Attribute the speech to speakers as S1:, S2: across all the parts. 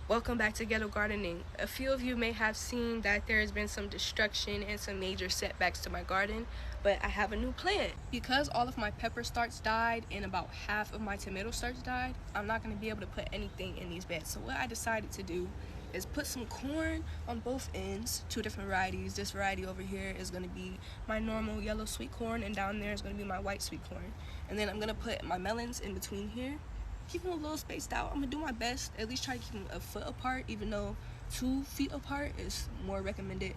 S1: Welcome back to Ghetto Gardening. A few of you may have seen that there has been some destruction and some major setbacks to my garden, but I have a new plan. Because all of my pepper starts died and about half of my tomato starts died, I'm not going to be able to put anything in these beds. So what I decided to do is put some corn on both ends, two different varieties. This variety over here is going to be my normal yellow sweet corn, and down there is going to be my white sweet corn. And then I'm going to put my melons in between here. Keep them a little spaced out. I'm gonna do my best, at least try to keep them a foot apart, even though 2 feet apart is more recommended.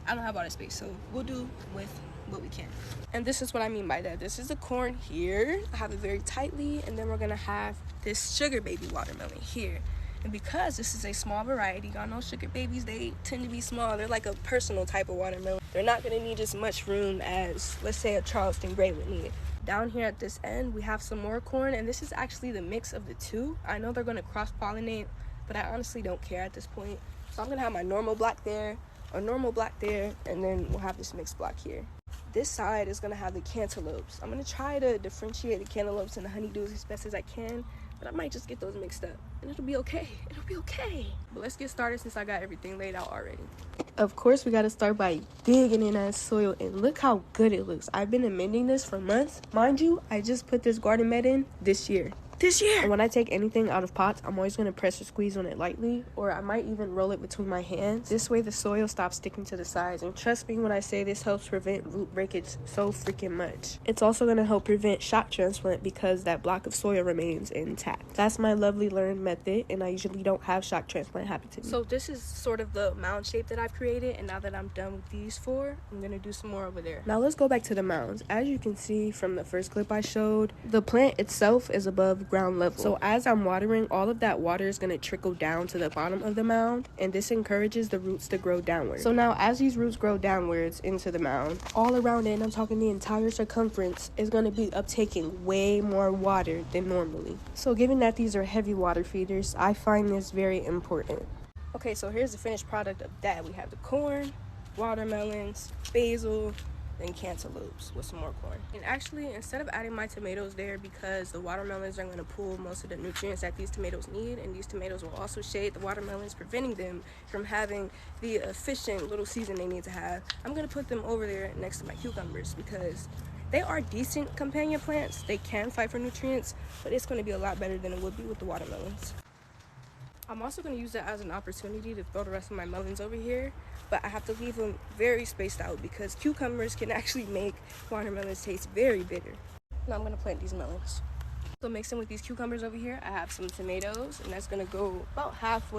S1: I don't have all that space, so we'll do with what we can. And this is what I mean by that. This is the corn here. I have it very tightly, and then we're gonna have this sugar baby watermelon here. And because this is a small variety, y'all know sugar babies, they tend to be small. They're like a personal type of watermelon. They're not gonna need as much room as, let's say, a Charleston Gray would need. Down here at this end, we have some more corn, and this is actually the mix of the two. I know they're gonna cross-pollinate, but I honestly don't care at this point. So I'm gonna have my normal block there, a normal block there, and then we'll have this mixed block here. This side is gonna have the cantaloupes. I'm gonna try to differentiate the cantaloupes and the honeydews as best as I can, but I might just get those mixed up, and it'll be okay. It'll be okay. But let's get started since I got everything laid out already. Of course, we gotta start by digging in that soil, and look how good it looks. I've been amending this for months. Mind you, I just put this garden bed in this year. And when I take anything out of pots, I'm always going to press or squeeze on it lightly, or I might even roll it between my hands. This way the soil stops sticking to the sides, and trust me when I say this helps prevent root breakage so freaking much. It's also going to help prevent shock transplant because that block of soil remains intact. That's my lovely learned method, and I usually don't have shock transplant happen to me. So this is sort of the mound shape that I've created, and now that I'm done with these 4, I'm going to do some more over there. Now let's go back to the mounds. As you can see from the first clip I showed, the plant itself is above ground level. So as I'm watering, all of that water is going to trickle down to the bottom of the mound, and this encourages the roots to grow downward. So now as these roots grow downwards into the mound, all around it, and I'm talking the entire circumference, is going to be uptaking way more water than normally. So given that these are heavy water feeders, I find this very important. Okay, so here's the finished product of that. We have the corn, watermelons, basil, and cantaloupes with some more corn. And actually, instead of adding my tomatoes there, because the watermelons are going to pull most of the nutrients that these tomatoes need, and these tomatoes will also shade the watermelons, preventing them from having the efficient little season they need to have, I'm going to put them over there next to my cucumbers, because they are decent companion plants. They can fight for nutrients, but it's going to be a lot better than it would be with the watermelons. I'm also going to use that as an opportunity to throw the rest of my melons over here, but I have to leave them very spaced out because cucumbers can actually make watermelons taste very bitter. Now I'm going to plant these melons. So mixing with these cucumbers over here, I have some tomatoes, and that's going to go about halfway